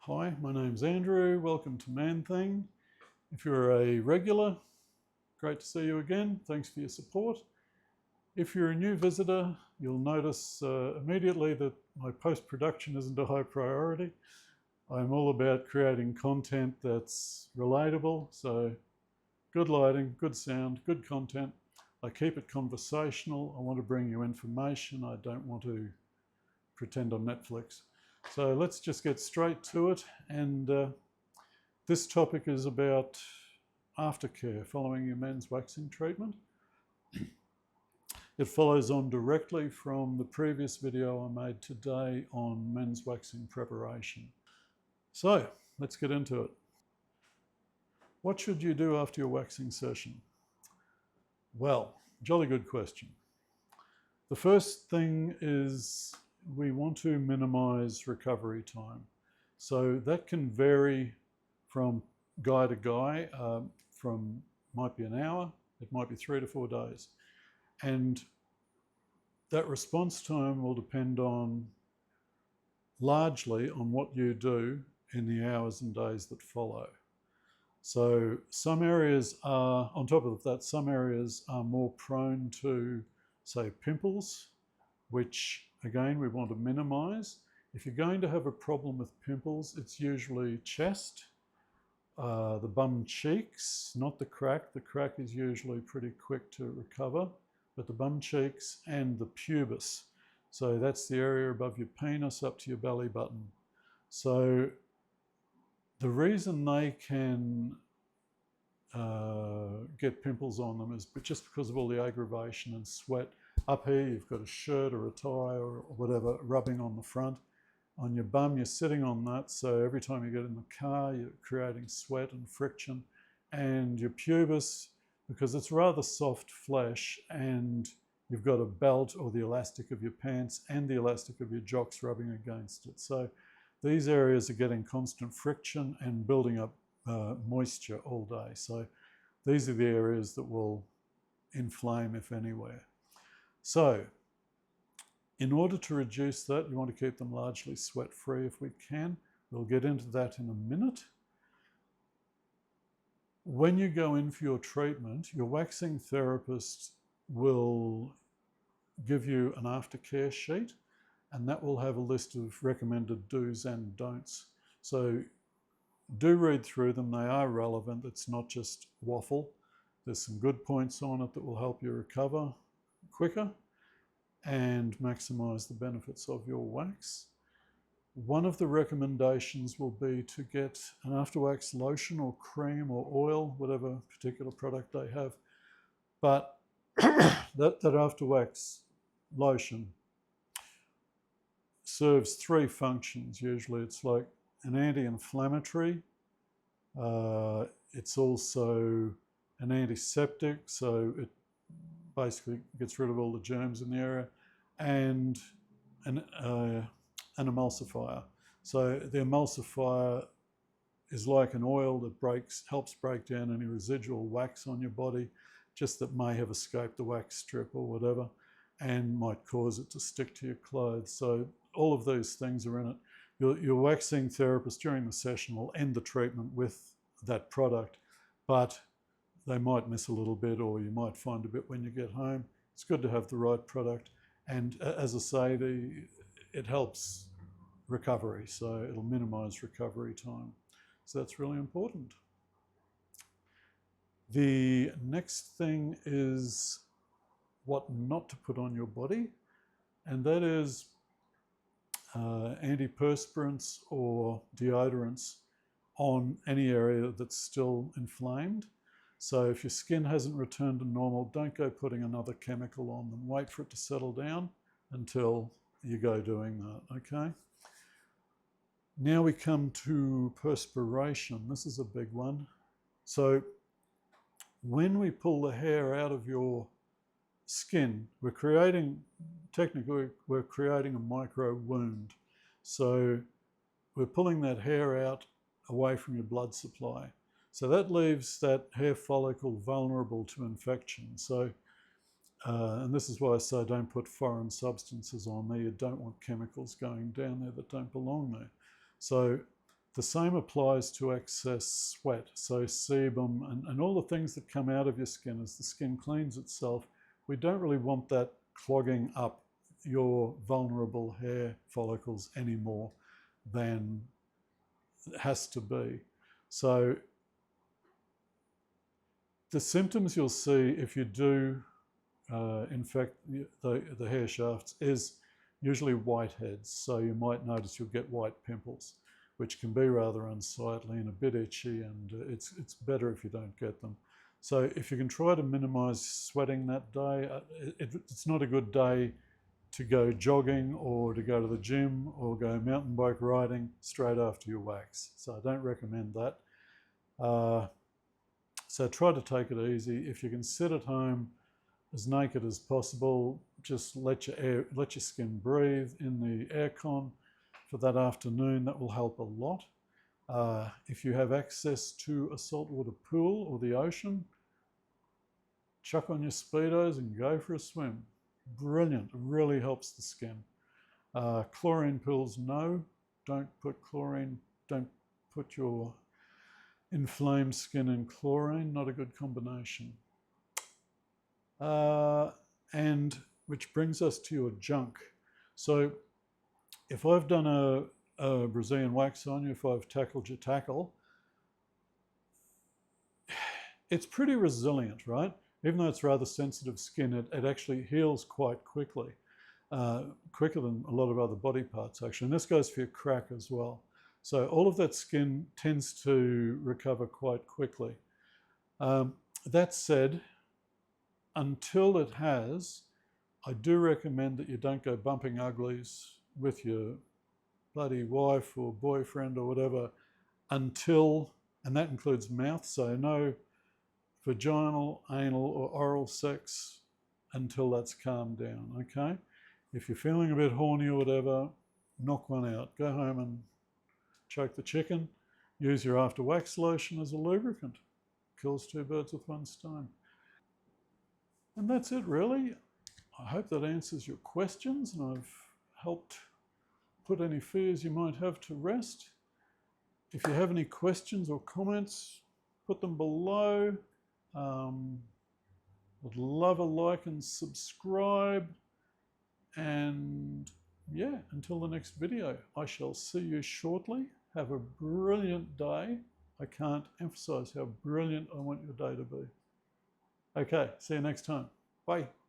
Hi, my name's Andrew. Welcome to Man Thing. If you're a regular, great to see you again. Thanks for your support. If you're a new visitor, you'll notice immediately that my post-production isn't a high priority. I'm all about creating content that's relatable, so good lighting, good sound, good content. I keep it conversational. I want to bring you information. I don't want to pretend I'm Netflix. So let's just get straight to it. And this topic is about aftercare following your men's waxing treatment. It follows on directly from the previous video I made today on men's waxing preparation. So let's get into it. What should you do after your waxing session? Well, jolly good question. The first thing is we want to minimize recovery time. So that can vary from guy to guy, might be an hour, it might be 3 to 4 days. And that response time will depend largely on what you do in the hours and days that follow. So some areas are, on top of that, some areas are more prone to, say, pimples, which again we want to minimize. If you're going to have a problem with pimples, it's usually chest, the bum cheeks, not the crack. The crack is usually pretty quick to recover, but the bum cheeks and the pubis. So that's the area above your penis up to your belly button. So the reason they can get pimples on them is just because of all the aggravation and sweat. Up here you've got a shirt or a tie or whatever rubbing on the front. On your bum you're sitting on that, so every time you get in the car you're creating sweat and friction. And your pubis, because it's rather soft flesh and you've got a belt or the elastic of your pants and the elastic of your jocks rubbing against it. So these areas are getting constant friction and building up moisture all day. So these are the areas that will inflame, if anywhere. So in order to reduce that, you want to keep them largely sweat-free if we can. We'll get into that in a minute. When you go in for your treatment, your waxing therapist will give you an aftercare sheet, and that will have a list of recommended do's and don'ts. So do read through them. They are relevant. It's not just waffle. There's some good points on it that will help you recover quicker and maximize the benefits of your wax. One of the recommendations will be to get an after-wax lotion or cream or oil, whatever particular product they have. But that after-wax lotion serves 3 functions usually. It's like an anti-inflammatory, it's also an antiseptic, so it basically gets rid of all the germs in the area, and an emulsifier. So the emulsifier is like an oil that helps break down any residual wax on your body, just that may have escaped the wax strip or whatever, and might cause it to stick to your clothes. So all of these things are in it. Your waxing therapist during the session will end the treatment with that product, but they might miss a little bit, or you might find a bit when you get home. It's good to have the right product. And as I say, it helps recovery, so it'll minimize recovery time. So that's really important. The next thing is what not to put on your body, and that is antiperspirants or deodorants on any area that's still inflamed. So if your skin hasn't returned to normal, don't go putting another chemical on them. Wait for it to settle down until you go doing that, okay? Now we come to perspiration. This is a big one. So when we pull the hair out of your skin, technically we're creating a micro wound. So we're pulling that hair out away from your blood supply. So that leaves that hair follicle vulnerable to infection. So, and this is why I say don't put foreign substances on there. You don't want chemicals going down there that don't belong there. So The same applies to excess sweat, so sebum and all the things that come out of your skin as the skin cleans itself. We don't really want that clogging up your vulnerable hair follicles any more than it has to be. So the symptoms you'll see if you do infect the hair shafts is usually whiteheads. So you might notice you'll get white pimples, which can be rather unsightly and a bit itchy, and it's better if you don't get them. So if you can try to minimize sweating that day, it's not a good day to go jogging or to go to the gym or go mountain bike riding straight after your wax. So I don't recommend that. So try to take it easy. If you can sit at home as naked as possible, just let your skin breathe in the aircon for that afternoon. That will help a lot. If you have access to a saltwater pool or the ocean, chuck on your Speedos and go for a swim. Brilliant, it really helps the skin. Chlorine pills, no, don't put chlorine, don't put your inflamed skin in chlorine, not a good combination. And which brings us to your junk. So if I've done a Brazilian wax on you, if I've tackled your tackle, it's pretty resilient, right? Even though it's rather sensitive skin, it actually heals quite quickly, quicker than a lot of other body parts actually. And this goes for your crack as well. So all of that skin tends to recover quite quickly. That said, until it has, I do recommend that you don't go bumping uglies with your bloody wife or boyfriend or whatever until, and that includes mouth, so no vaginal, anal or oral sex until that's calmed down, okay? If you're feeling a bit horny or whatever, knock one out. Go home and choke the chicken. Use your after wax lotion as a lubricant. Kills two birds with one stone. And that's it really. I hope that answers your questions and I've helped put any fears you might have to rest. If you have any questions or comments, put them below. Would love a like and subscribe. And yeah, until the next video, I shall see you shortly. Have a brilliant day. I can't emphasize how brilliant I want your day to be. Okay, see you next time. Bye.